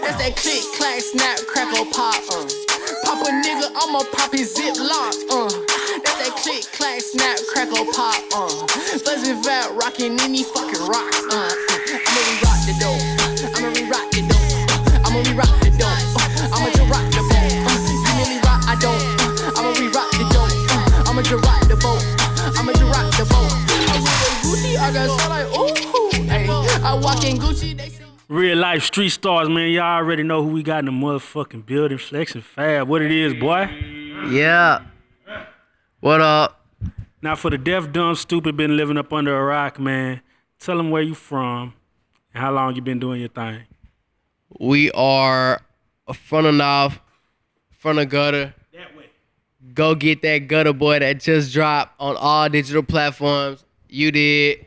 That's that click, clack, snap, crackle, pop. Pop a nigga, I'ma pop his zip lock. That's that click, clack, snap, crackle, pop. Flexinfab, rockin' in these fucking rocks. I'ma re-rock the dope. I'ma re-rock the dope. I'ma re-rock the dope. I'ma just rock the boat. You nearly rock, I don't. I'ma re-rock the dope. I'ma just rock the boat. I'ma just rock the boat. I wear Gucci, I got so like ooh. Hey, I walk in Gucci, they say. Real life street stars, man. Y'all already know who we got in the motherfucking building. Flexinfab. What it is, boy? Yeah. What up? Now, for the deaf, dumb, stupid, been living up under a rock, man, tell them where you from and how long you been doing your thing. We are front of North, front of Gutter. That way. Go get that Gutter Boy that just dropped on all digital platforms. You did.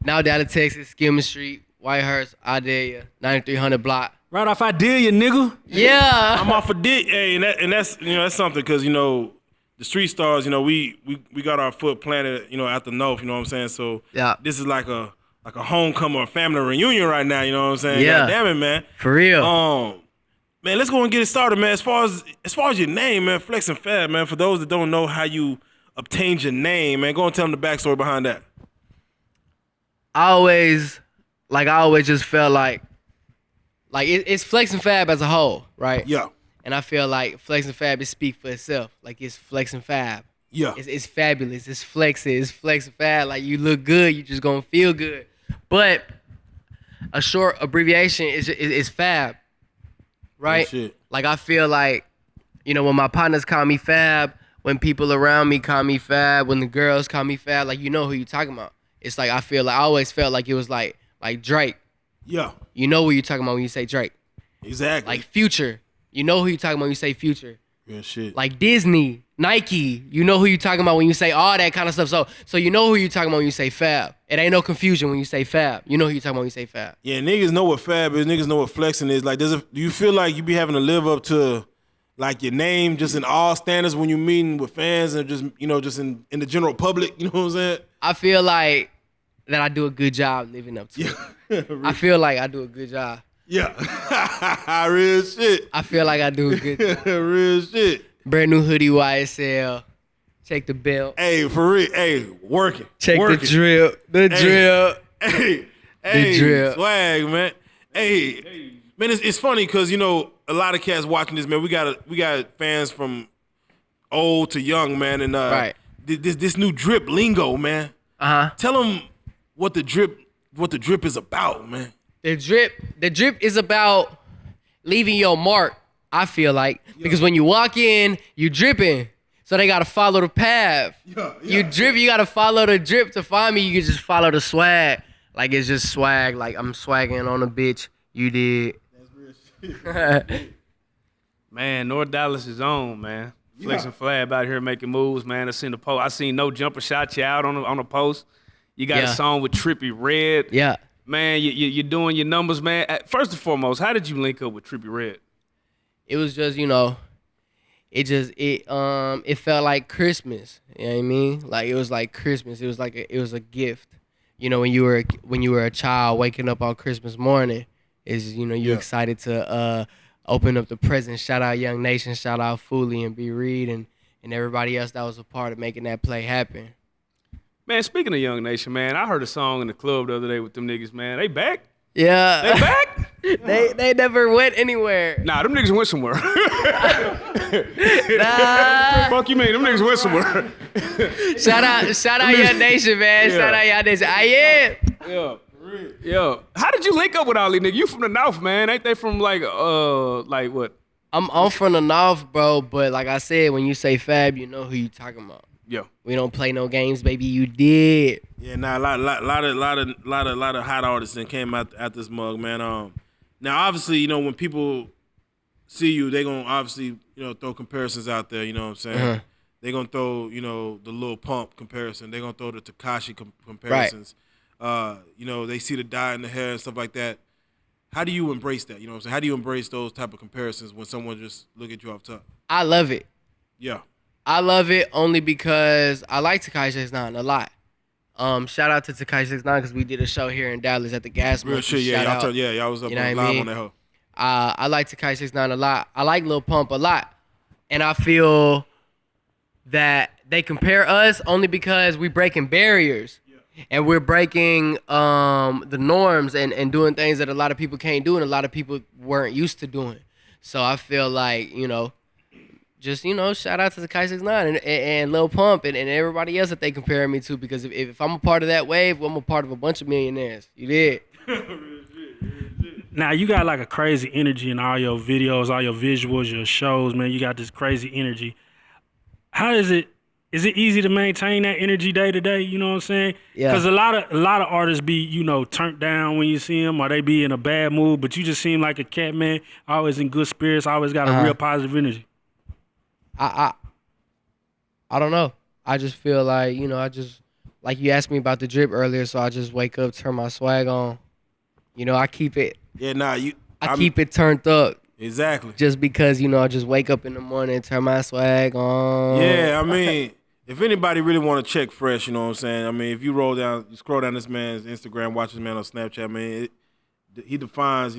Now down to Texas, Skilman Street, Whitehurst, I dare you, 9300 block. Right off, I dare you, nigga. Yeah. I'm off a dick. Hey, and that's that's something because the street stars, we got our foot planted, at the north, you know what I'm saying? So Yeah. this is like a homecoming or family reunion right now, you know what I'm saying? Yeah. God damn it, man. For real. Man, let's go and get it started, man. As far as your name, man, Flexinfab, man. For those that don't know how you obtained your name, man, go and tell them the backstory behind that. I always just felt like it's Flexinfab as a whole, right? Yeah. And I feel like Flexinfab is speak for itself. Like it's Flexinfab. Yeah. It's fabulous. It's flexing. It's Flexinfab. Like you look good, you just gonna feel good. But a short abbreviation is Fab, right? Oh, shit. Like I feel like, when my partners call me Fab, when people around me call me Fab, when the girls call me Fab, like you know who you talking about. It's like I always felt like it was like Drake. Yeah. You know who you talking about when you say Drake. Exactly. Like Future. You know who you talking about when you say Future. Real shit. Like Disney, Nike. You know who you talking about when you say all that kind of stuff. So you know who you talking about when you say Fab. It ain't no confusion when you say Fab. You know who you talking about when you say Fab. Yeah, niggas know what Fab is. Niggas know what flexing is. Like, do you feel like you be having to live up to like your name just in all standards when you meeting with fans and just just in the general public? You know what I'm saying? I feel like that I do a good job living up to it. I feel like I do a good job. Yeah. Real shit. I feel like I do a good job. Real shit. Brand new hoodie YSL. Check the belt. Hey, for real. Hey, working. Check working. the drip. The drip. Hey, The drip. swag, man. Hey, man, it's funny because a lot of cats watching this, man. We got fans from old to young, man, and Right. this new drip lingo, man. Tell them what the drip is about, man. The drip is about leaving your mark, I feel like. Because when you walk in, you dripping. So they gotta follow the path. You drip, you gotta follow the drip to find me. You can just follow the swag. Like it's just swag. Like I'm swagging on a bitch. You did. That's real shit. Man, North Dallas is on, man. Flexinfab out here making moves, man. I seen the post. I seen No Jumper shot you out on the post. You got a song with Trippie Redd. Yeah. Man, you're doing your numbers, man. First and foremost, how did you link up with Trippie Redd? It was just, it felt like Christmas. You know what I mean? Like it was like Christmas. It was like it was a gift. When you were a child waking up on Christmas morning, you're excited to open up the present. Shout out Young Nation, shout out Foolie and B Reed and everybody else that was a part of making that play happen. Man, speaking of Young Nation, man, I heard a song in the club the other day with them niggas, man. They back? Yeah. They back? They never went anywhere. Nah, them niggas went somewhere. Nah. Fuck you mean? Them niggas went somewhere. Shout out Young Nation, man. Yeah. Shout out Young Nation. Yeah. Yeah. How did you link up with all these niggas? You from the North, man. Ain't they from like what? I'm from the North, bro, but like I said, when you say Fab, you know who you talking about. Yeah. We don't play no games, baby. You did. Yeah, a lot of hot artists that came out this mug, man. Now obviously, when people see you, they gonna obviously, throw comparisons out there. You know what I'm saying? Uh-huh. They gonna throw, the Lil Pump comparison. They gonna throw the Tekashi comparisons. Right. They see the dye in the hair and stuff like that. How do you embrace that? You know what I'm saying? How do you embrace those type of comparisons when someone just look at you off top? I love it. Yeah. I love it only because I like Tekashi 69 a lot. Shout out to Tekashi 69 because we did a show here in Dallas at the Gas Real Monkey. shit, yeah. Y'all was up live on that hoe. I like Tekashi 6ix9ine a lot. I like Lil Pump a lot, and I feel that they compare us only because we breaking barriers. And we're breaking the norms and doing things that a lot of people can't do and a lot of people weren't used to doing. So I feel like, just, shout out to the Tekashi 6ix9ine and Lil Pump and everybody else that they compare me to, because if I'm a part of that wave, I'm a part of a bunch of millionaires. You did. Now, you got like a crazy energy in all your videos, all your visuals, your shows, man. You got this crazy energy. How is it easy to maintain that energy day to day? You know what I'm saying? Yeah. Because a lot of artists be, turned down when you see them, or they be in a bad mood, but you just seem like a cat, man, always in good spirits, always got a real positive energy. I don't know. I just feel like, like you asked me about the drip earlier, so I just wake up, turn my swag on. I keep it. Yeah, nah, I keep it turned up. Exactly. Just because, I just wake up in the morning, turn my swag on. Yeah, I mean, if anybody really want to check fresh, you know what I'm saying? I mean, if you scroll down this man's Instagram, watch this man on Snapchat, man, he defines,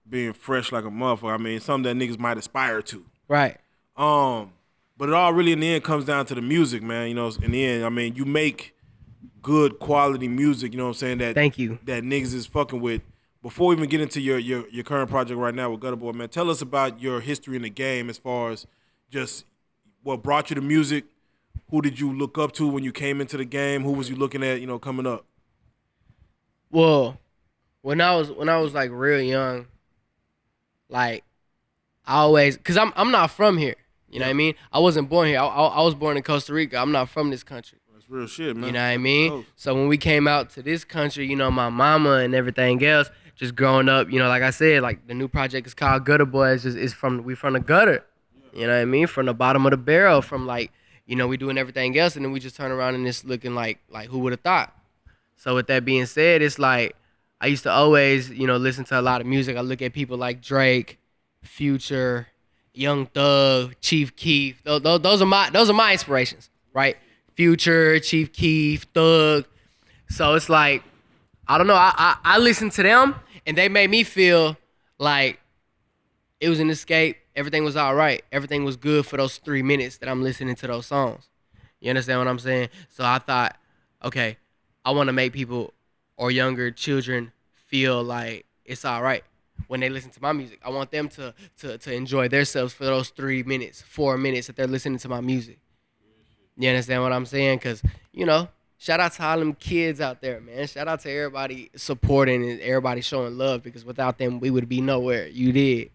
being fresh like a motherfucker. I mean, something that niggas might aspire to. Right. But it all really in the end comes down to the music, man. In the end, I mean, you make good quality music, you know what I'm saying? Thank you. That niggas is fucking with. Before we even get into your current project right now with Gutter Boy, man, tell us about your history in the game as far as just what brought you to music. Who did you look up to when you came into the game? Who was you looking at, coming up? Well, when I was like real young, like I always, cause I'm not from here. You know what I mean? I wasn't born here. I was born in Costa Rica. I'm not from this country. That's real shit, man. You know what I mean? So when we came out to this country, my mama and everything else, just growing up, like I said, like the new project is called Gutter Boy. We from the gutter. You know what I mean? From the bottom of the barrel, from like, we doing everything else, and then we just turn around and it's looking like who would have thought? So with that being said, it's like I used to always, listen to a lot of music. I look at people like Drake, Future, Young Thug, Chief Keef. Those are my inspirations, right? Future, Chief Keef, Thug. So it's like, I don't know. I listened to them, and they made me feel like it was an escape. Everything was all right. Everything was good for those 3 minutes that I'm listening to those songs. You understand what I'm saying? So I thought, okay, I want to make people or younger children feel like it's all right when they listen to my music. I want them to enjoy themselves for those 3 minutes, 4 minutes that they're listening to my music. You understand what I'm saying? Because, shout out to all them kids out there, man. Shout out to everybody supporting and everybody showing love, because without them, we would be nowhere. You did.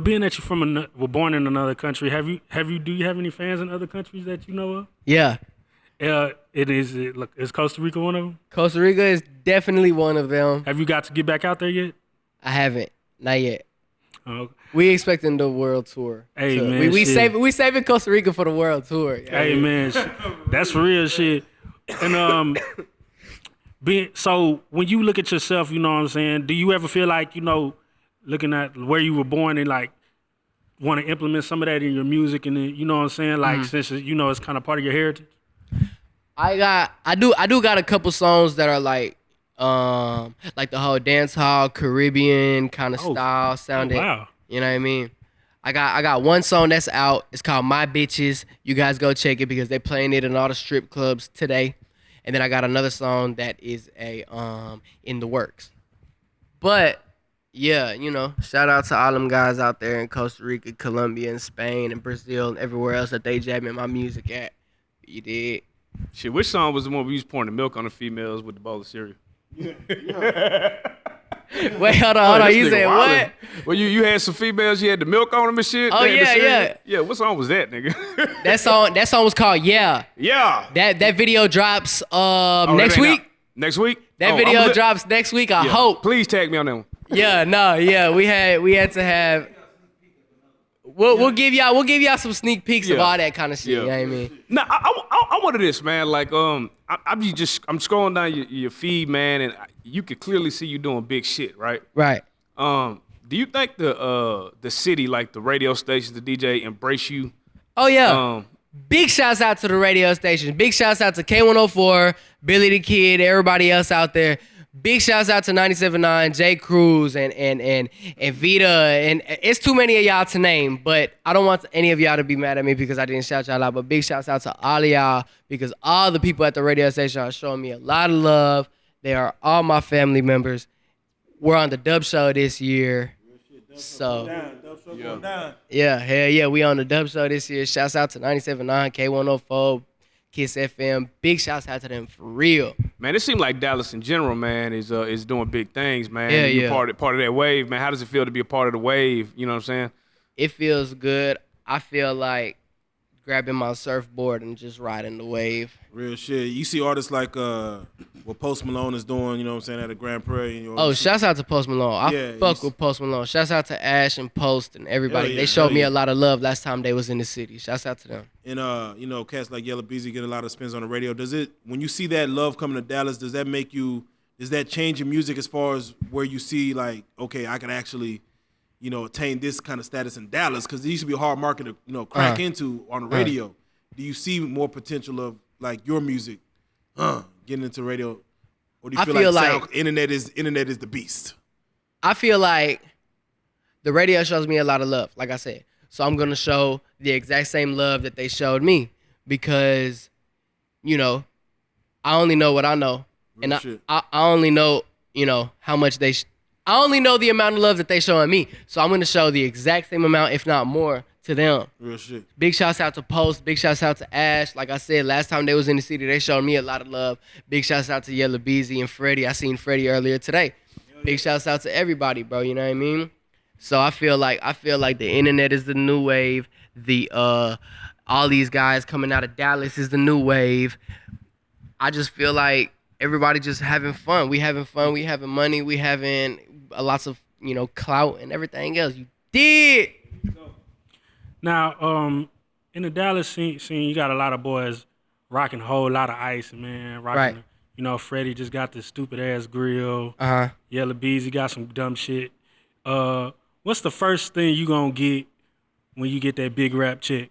Being that you were born in another country, do you have any fans in other countries that you know of? Yeah. Is Costa Rica one of them? Costa Rica is definitely one of them. Have you got to get back out there yet? I haven't. Not yet. Oh. We expecting the world tour. Hey, man, we saving Costa Rica for the world tour. Hey, man, that's real shit. And so when you look at yourself, you know what I'm saying, do you ever feel like, looking at where you were born and like want to implement some of that in your music, and then, you know what I'm saying, like since it's kind of part of your heritage? I do got a couple songs that are like the whole dance hall Caribbean kind of style sounding. Oh, wow. You know what I mean? I got one song that's out. It's called My Bitches. You guys go check it because they're playing it in all the strip clubs today. And then I got another song that is in the works. But yeah, shout out to all them guys out there in Costa Rica, Colombia, and Spain, and Brazil, and everywhere else that they jamming my music at. You did. Shit, which song was the one we used pouring the milk on the females with the bowl of cereal? Wait, hold on. You said what? Well, you had some females, you had the milk on them and shit. Oh, yeah. Yeah, what song was that, nigga? That song was called Yeah. Yeah. That video drops next week. Next week? That video drops next week, I hope. Please tag me on that one. We had to have. We'll give y'all some sneak peeks of all that kind of shit. You know what I mean? Now I wanted this, man. Like I'm scrolling down your feed, man, and you could clearly see you doing big shit, right? Right. Do you think the city, like the radio stations, the DJ, embrace you? Oh yeah. Big shouts out to the radio stations. Big shouts out to K104, Billy the Kid, everybody else out there. Big shouts out to 97.9, J. Cruz, and Vita, and it's too many of y'all to name, but I don't want any of y'all to be mad at me because I didn't shout y'all out. But big shouts out to all of y'all because all the people at the radio station are showing me a lot of love. They are all my family members. We're on the Dub Show this year. So, yeah, hell yeah, we on the Dub Show this year. Shouts out to 97.9, K104, Kiss FM. Big shouts out to them for real. Man, it seems like Dallas in general, man, is doing big things, man. Yeah, You're yeah. part of that wave, man. How does it feel to be a part of the wave? You know what I'm saying? It feels good. I feel like grabbing my surfboard and just riding the wave. Real shit. You see artists like what Post Malone is doing, you know what I'm saying, at the Grand Prairie. You know, Shouts out to Post Malone. I fuck with Post Malone. Shouts out to Ash and Post and everybody. Yeah, they showed me a lot of love last time they was in the city. Shouts out to them. And you know, cats like Yella Beezy get a lot of spins on the radio. Does it, when you see that love coming to Dallas, does that change your music as far as where you see like, okay, I can actually, you know, attain this kind of status in Dallas? Because it used to be a hard market to, you know, crack into on the radio. Do you see more potential of like your music getting into radio? Or do you feel like internet is the beast? I feel like the radio shows me a lot of love, like I said. So I'm gonna show the exact same love that they showed me because, you know, I only know what I know. And I only know, you know, how much I only know the amount of love that they showing me. So I'm gonna show the exact same amount, if not more, to them. Real shit. Big shouts out to Post. Big shouts out to Ash. Like I said, last time they was in the city, they showed me a lot of love. Big shouts out to Yella Beezy and Freddie. I seen Freddie earlier today. Big shouts out to everybody, bro. You know what I mean? So I feel like the internet is the new wave. The all these guys coming out of Dallas is the new wave. I just feel like everybody just having fun. We having fun. We having money. We having lots of, you know, clout and everything else. You did. Now, in the Dallas scene, you got a lot of boys rocking a whole lot of ice, man. Rocking, Right. You know, Freddie just got this stupid ass grill. Yella Beezy got some dumb shit. What's the first thing you gonna get when you get that big rap check?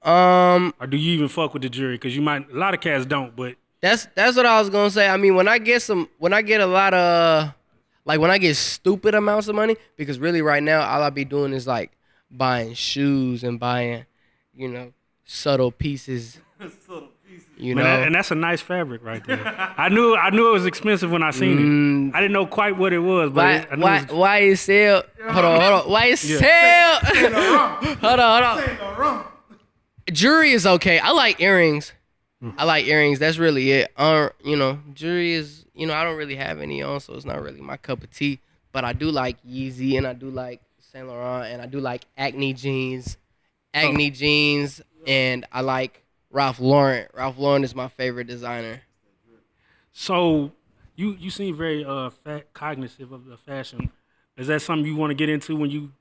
Or do you even fuck with the jury? Because you might, a lot of cats don't, but That's what I was gonna say. I mean, when I get a lot of, like, when I get stupid amounts of money, because really right now all I be doing is like buying shoes and buying, you know, subtle pieces. You know, and that's a nice fabric right there. I knew it was expensive when I seen it. I didn't know quite what it was, but why is sell? Hold on. Why is sell? Hold on. Jewelry is okay. I like earrings. That's really it. You know, jewelry is, you know, I don't really have any on, so it's not really my cup of tea. But I do like Yeezy, and I do like Saint Laurent, and I do like Acne jeans, and I like Ralph Lauren. Ralph Lauren is my favorite designer. So you seem very cognizant of the fashion. Is that something you want to get into when you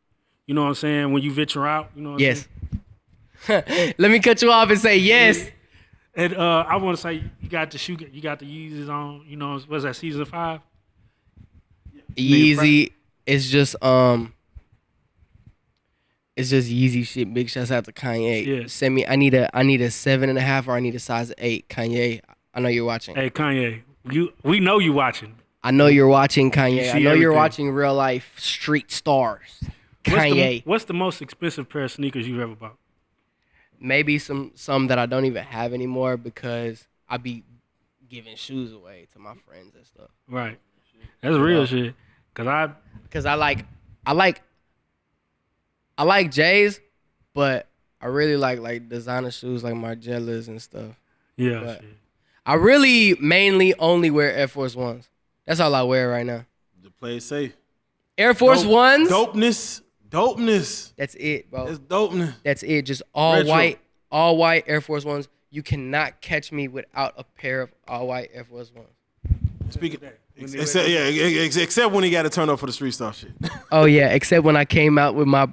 know what I'm saying, when you venture out? You know what I'm saying? Let me cut you off and say yes. And I want to say you got the Yeezys on. You know, was that season 5? Yeezy is just it's just Yeezy shit. Big shouts out to Kanye. Yeah. Send me. I need a 7.5 or I need a size 8. Kanye, I know you're watching. Hey Kanye, we know you watching. I know you're watching, Kanye. I know you're everything. watching Reallyfe Street Stars. Kanye. What's the most expensive pair of sneakers you've ever bought? Maybe some that I don't even have anymore because I be giving shoes away to my friends and stuff. Right. That's real shit. Cause I like J's, but I really like designer shoes like Margielas and stuff. Yeah. But Shit. I really mainly only wear Air Force Ones. That's all I wear right now. To play it safe. Air Force Ones. Dopeness. That's it, bro. It's dopeness. That's it. Just all Retro. white Air Force Ones. You cannot catch me without a pair of all white Air Force Ones. Speaking, except when he got to turn up for the street style shit. Oh yeah, except when I came out with my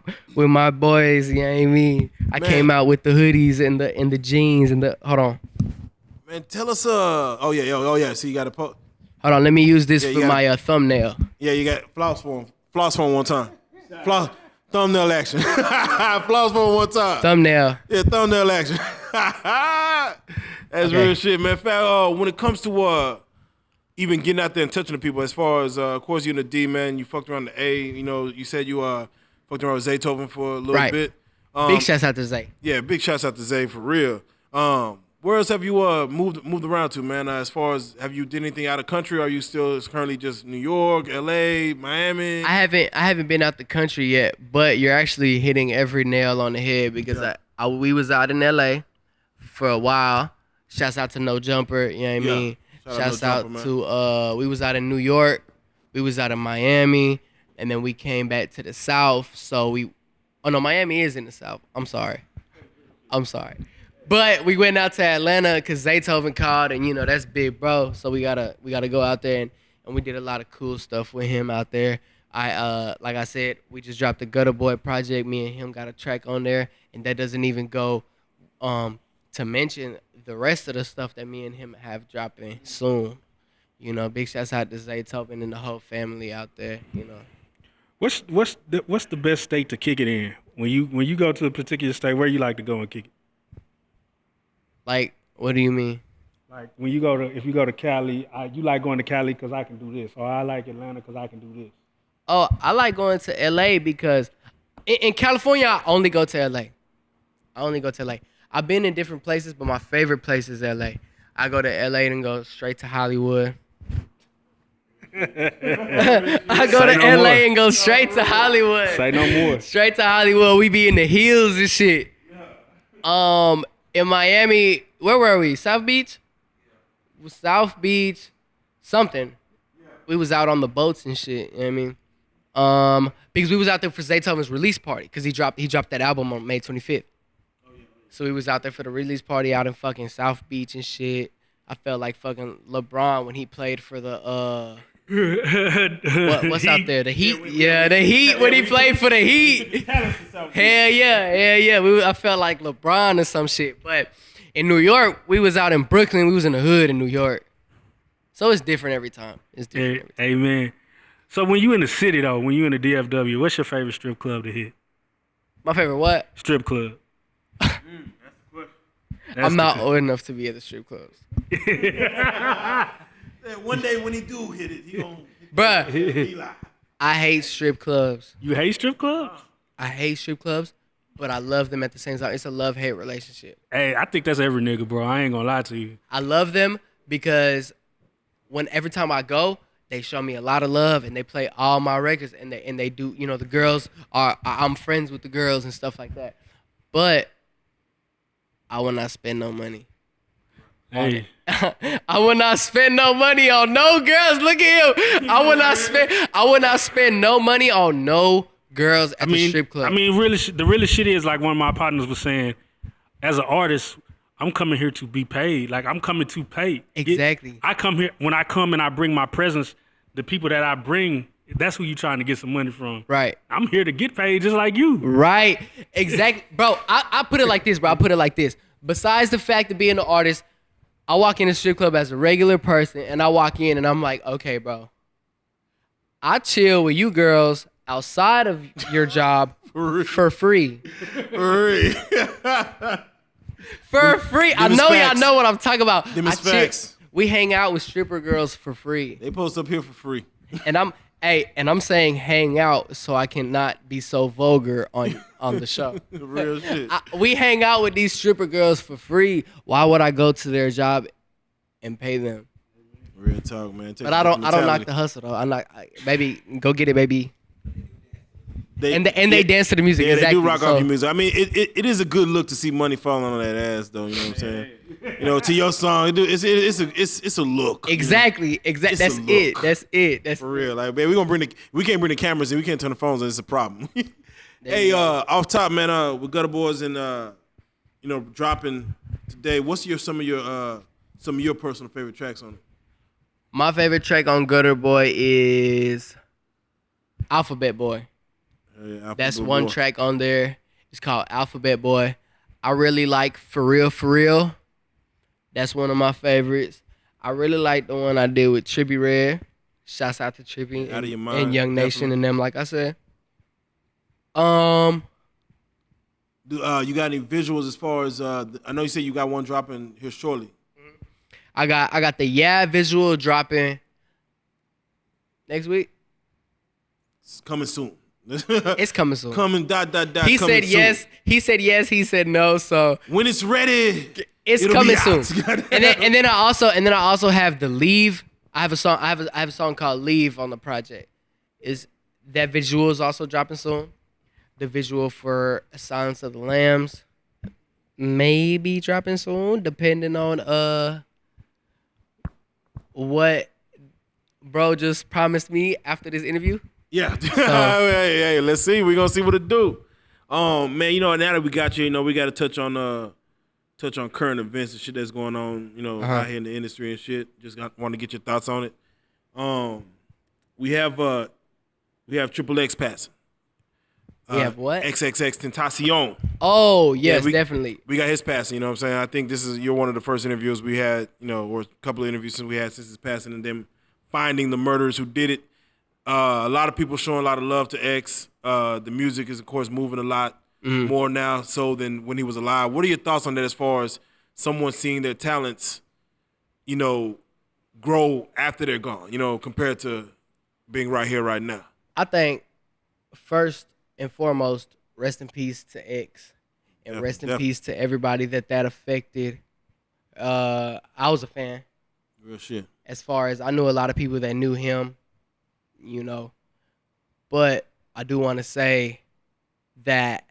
boys, you know what I mean? I came out with the hoodies and the jeans and the hold on. Man, tell us oh yeah. So you got to post. Hold on, let me use this for my thumbnail. Yeah, you got floss for him one time. Floss, thumbnail action. Floss for him one time. Thumbnail. Yeah, thumbnail action. That's real shit, man. When it comes to even getting out there and touching the people. As far as, of course, you're in the D, man. You fucked around the A. You know, you said you fucked around with Zaytoven for a little bit. Big shouts out to Zay. Yeah, big shouts out to Zay for real. Where else have you moved around to, man? As far as have you did anything out of country? Or are you still currently just New York, LA, Miami? I haven't been out the country yet, but you're actually hitting every nail on the head because we was out in LA for a while. Shouts out to No Jumper, you know what I mean? Shouts out to we was out in New York, we was out in Miami, and then we came back to the South. So Miami is in the South. I'm sorry. But we went out to Atlanta because Zaytoven called, and you know that's big, bro. So we gotta go out there, and we did a lot of cool stuff with him out there. Like I said, we just dropped the Gutter Boy project. Me and him got a track on there, and that doesn't even go to mention the rest of the stuff that me and him have dropping soon. You know, big shouts out to Zaytoven and the whole family out there. You know. What's the best state to kick it in? When you go to a particular state, where you like to go and kick it? Like, what do you mean? Like when if you go to Cali, you like going to Cali because I can do this, or I like Atlanta because I can do this. Oh, I like going to LA because in California I only go to LA. I've been in different places, but my favorite place is LA. I go to LA and go straight to Hollywood. I go to LA and go straight to Hollywood. Say no more. Straight to Hollywood. We be in the hills and shit. In Miami, where were we? South Beach? South Beach, something. We was out on the boats and shit, you know what I mean? Because we was out there for Zaytoven's release party, because he dropped that album on May 25th. So we was out there for the release party out in fucking South Beach and shit. I felt like fucking LeBron when he played for the what's out there? The Heat? Yeah, the Heat when he played for the Heat. Hell yeah. I felt like LeBron or some shit. But in New York, we was out in Brooklyn. We was in the hood in New York. So it's different every time. Hey, man. So when you in the city, though, when you in the DFW, what's your favorite strip club to hit? My favorite what? Strip club. That's the question. I'm not old enough to be at the strip clubs. One day when he do hit it, he gonna Bruh, I hate strip clubs. You hate strip clubs? I hate strip clubs, but I love them at the same time. It's a love-hate relationship. Hey, I think that's every nigga, bro. I ain't gonna lie to you. I love them because every time I go, they show me a lot of love and they play all my records and they do, you know, the girls I'm friends with the girls and stuff like that. But I will not spend no money. Hey. I will not spend no money on no girls. Look at him. I will not spend no money on no girls at the strip club. I mean, really, the real shit is like one of my partners was saying, as an artist, I'm coming here to be paid. Like, I'm coming to pay. Exactly. I come here, when I come and I bring my presence, the people that I bring, that's who you trying to get some money from. Right. I'm here to get paid just like you. Right. Exactly. Bro, I put it like this, Besides the fact of being an artist, I walk in a strip club as a regular person, and I walk in, and I'm like, okay, bro. I chill with you girls outside of your job for free. For free. I know y'all know what I'm talking about. We hang out with stripper girls for free. They post up here for free. And I'm saying hang out so I cannot be so vulgar on the show. Real shit. We hang out with these stripper girls for free. Why would I go to their job and pay them? Real talk, man. But I don't knock the hustle though. Baby, go get it, baby. They dance to the music. Yeah, exactly. They do rock off your music. I mean, it is a good look to see money falling on that ass, though. You know what I'm saying? You know, to your song, it's a look. Exactly. That's it. For real. Like, man, we can't bring the cameras in. We can't turn the phones on. It's a problem. Hey, off top, man. With Gutter Boys and dropping today. What's some of your personal favorite tracks on it? My favorite track on Gutter Boy is Alphabet Boy. That's one track on there. It's called Alphabet Boy. I really like For Real. That's one of my favorites. I really like the one I did with Trippie Redd. Shouts out to Trippie and Young Nation and them, like I said. You got any visuals as far as I know you said you got one dropping here shortly. I got the visual dropping next week. It's coming soon. It's coming soon. Coming. He coming said soon. yes. He said yes. He said no. So when it's ready, it's it'll coming be out. soon. and then I also have the Leave. I have a song. I have a song called Leave on the project. Is that visual is also dropping soon? The visual for Silence of the Lambs may be dropping soon, depending on what bro just promised me after this interview. Yeah. Hey, let's see. We're gonna see what it do. Man, you know, now that we got you, you know, we gotta touch on current events and shit that's going on, you know, out here in the industry and shit. Just want to get your thoughts on it. We have Triple X passing. We have what? XXX Tentacion. Oh, yes, definitely. We got his passing, you know what I'm saying? I think you're one of the first interviews we had, you know, or a couple of interviews we had since his passing, and them finding the murderers who did it. A lot of people showing a lot of love to X. The music is, of course, moving a lot more now so than when he was alive. What are your thoughts on that as far as someone seeing their talents, you know, grow after they're gone, you know, compared to being right here, right now? I think first and foremost, rest in peace to X, and rest in peace to everybody that affected. I was a fan. Real shit. As far as I knew a lot of people that knew him, you know, but I do want to say that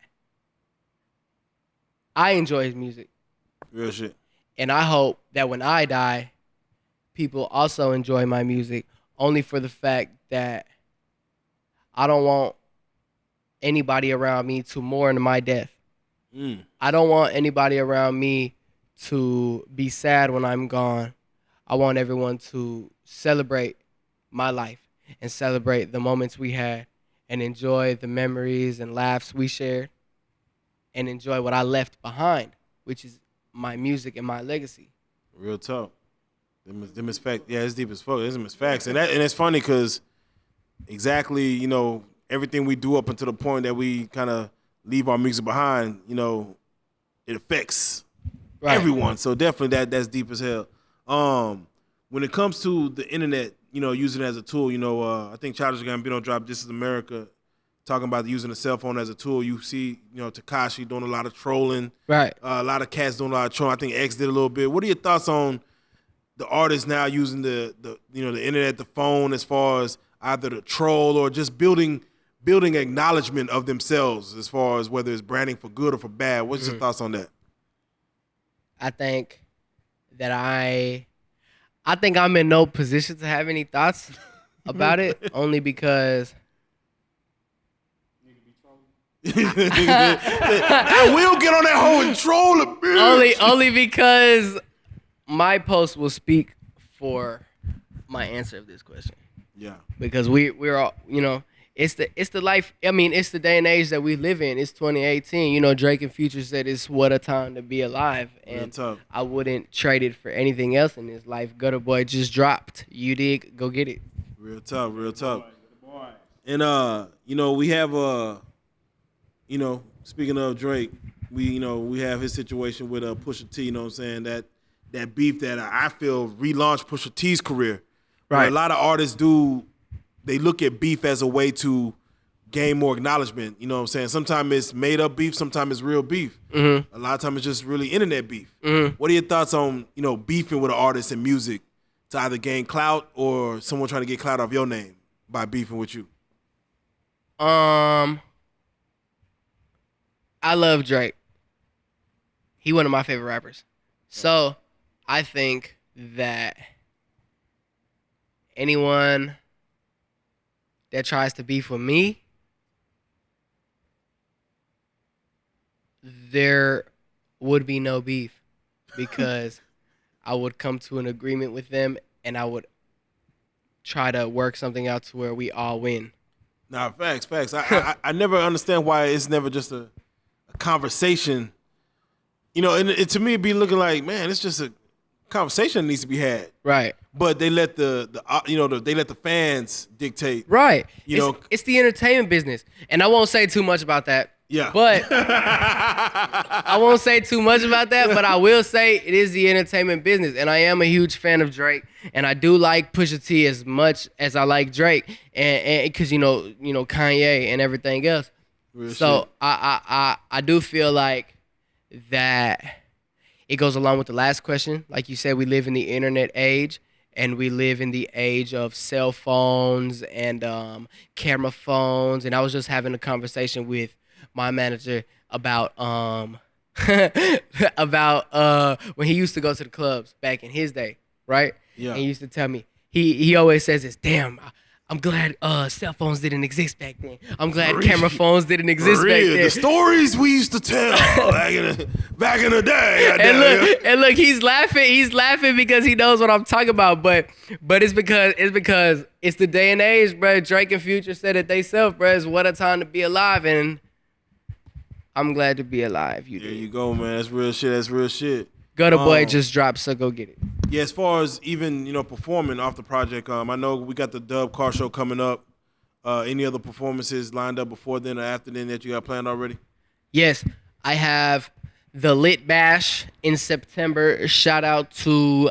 I enjoy his music. Real shit. And I hope that when I die, people also enjoy my music, only for the fact that I don't want anybody around me to mourn my death. I don't want anybody around me to be sad when I'm gone. I want everyone to celebrate my life and celebrate the moments we had and enjoy the memories and laughs we shared and enjoy what I left behind, which is my music and my legacy. Real talk. Them is fact. Yeah, it's deep as fuck. Them is facts. And it's funny because exactly, you know, everything we do up until the point that we kind of leave our music behind, you know, it affects everyone. So definitely that's deep as hell. When it comes to the internet, you know, using it as a tool, you know, I think Childish Gambino dropped This Is America, talking about using the cell phone as a tool. You see, you know, Tekashi doing a lot of trolling. Right. A lot of cats doing a lot of trolling. I think X did a little bit. What are your thoughts on the artists now using the internet, the phone, as far as either the troll or just building acknowledgement of themselves, as far as whether it's branding for good or for bad? What's your thoughts on that? I think that I think I'm in no position to have any thoughts about it, only because I will get on that hoe and troll a bit. Only because my post will speak for my answer of this question. Yeah. Because we're all, you know, it's the life. I mean, it's the day and age that we live in. It's 2018. You know, Drake and Future said it's what a time to be alive, and I wouldn't trade it for anything else in this life. Gutter Boy just dropped. You dig? Go get it. Real tough. And you know, we have you know, speaking of Drake, we have his situation with Pusha T. You know what I'm saying? That beef that I feel relaunched Pusha T's career. Right. A lot of artists they look at beef as a way to gain more acknowledgement. You know what I'm saying? Sometimes it's made up beef, sometimes it's real beef. A lot of times it's just really internet beef. What are your thoughts on, you know, beefing with an artist in music to either gain clout or someone trying to get clout off your name by beefing with you? I love Drake. He one of my favorite rappers. So I think that anyone that tries to beef with me, there would be no beef, because I would come to an agreement with them and I would try to work something out to where we all win. Nah, facts. I never understand why it's never just a conversation. You know, and to me it'd be looking like, man, it's just a conversation that needs to be had. Right. But they let they let the fans dictate. Right. You know, it's the entertainment business. And I won't say too much about that, Yeah. But I won't say too much about that, but I will say it is the entertainment business. And I am a huge fan of Drake. And I do like Pusha T as much as I like Drake. And because, you know, Kanye and everything else. Real So shit. I do feel like that it goes along with the last question. Like you said, we live in the internet age. And we live in the age of cell phones and camera phones. And I was just having a conversation with my manager about about when he used to go to the clubs back in his day, right? Yeah. And he used to tell me he always says this. Damn, I'm glad cell phones didn't exist back then. I'm glad camera phones didn't exist back then. The stories we used to tell back in the day. And look, he's laughing. He's laughing because he knows what I'm talking about. But it's because it's the day and age, bro. Drake and Future said it they self, bro. It's what a time to be alive, and I'm glad to be alive. There you go, man. That's real shit. That's real shit. Gutter Boy just dropped, so go get it. Yeah, as far as even performing off the project, I know we got the Dub Car Show coming up. Any other performances lined up before then or after then that you got planned already? Yes, I have the Lit Bash in September. Shout out to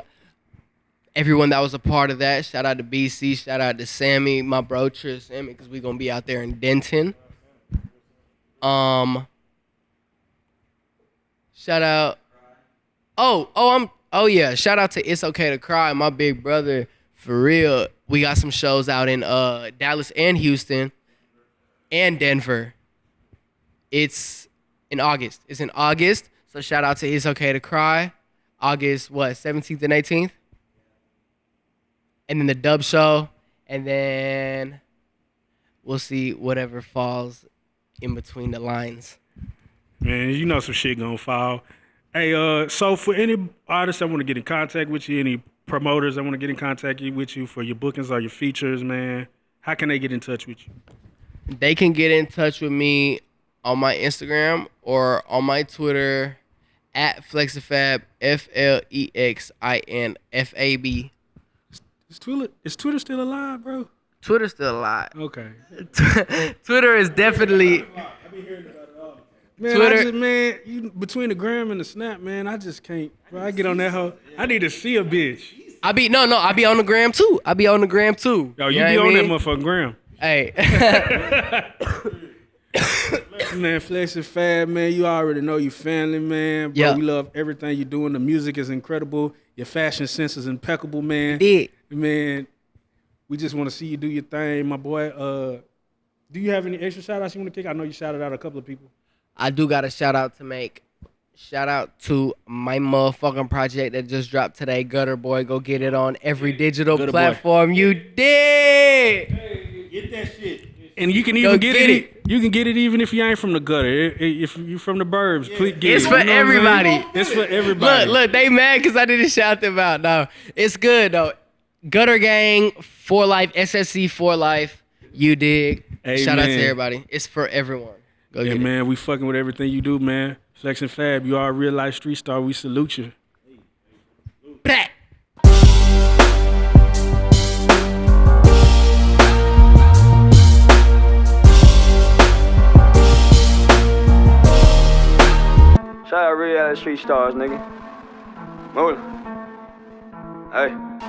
everyone that was a part of that. Shout out to BC. Shout out to Sammy, my bro, Tris, Sammy, because we're going to be out there in Denton. Shout out. Oh yeah. Shout out to It's Okay to Cry, my big brother. For real. We got some shows out in Dallas and Houston and Denver. It's in August. So shout out to It's Okay to Cry. August 17th and 18th? And then the Dub Show. And then we'll see whatever falls in between the lines. Man, you know some shit gonna fall. Hey, so for any artists that want to get in contact with you, any promoters that want to get in contact with you for your bookings or your features, man, how can they get in touch with you? They can get in touch with me on my Instagram or on my Twitter at Flexinfab, FLEXINFAB. Is Twitter still alive, bro? Twitter's still alive. Okay. Twitter is definitely. Man, Twitter. You between the gram and the snap, man, I just can't. Bro, I get on that hoe. I need to see a bitch. I be on the gram too. Yo, you be on that motherfucking gram. Hey. Man, Flexinfab, man, you already know you family, man. Bro, Yeah. we love everything you're doing. The music is incredible. Your fashion sense is impeccable, man. Did. Man, we just want to see you do your thing, my boy. Do you have any extra shout-outs you want to kick? I know you shouted out a couple of people. I do got a shout out to make. Shout out to my motherfucking project that just dropped today, Gutter Boy. Go get it on every digital Gutter platform. You did. Get that shit. And you can even get it. it. You can get it even if you ain't from the gutter. If you from the burbs, please get it. It's for You know what I'm everybody. saying? It's for everybody. Look, they mad because I didn't shout them out. No, it's good though. Gutter Gang for life, SSC for life. You dig? Amen. Shout out to everybody. It's for everyone. Go Yeah, get man, we fucking with everything you do, man. Flexinfab, you are a real life street star. We salute you. it. Shout out Reallyfe Street Stars, nigga. Move. Hey.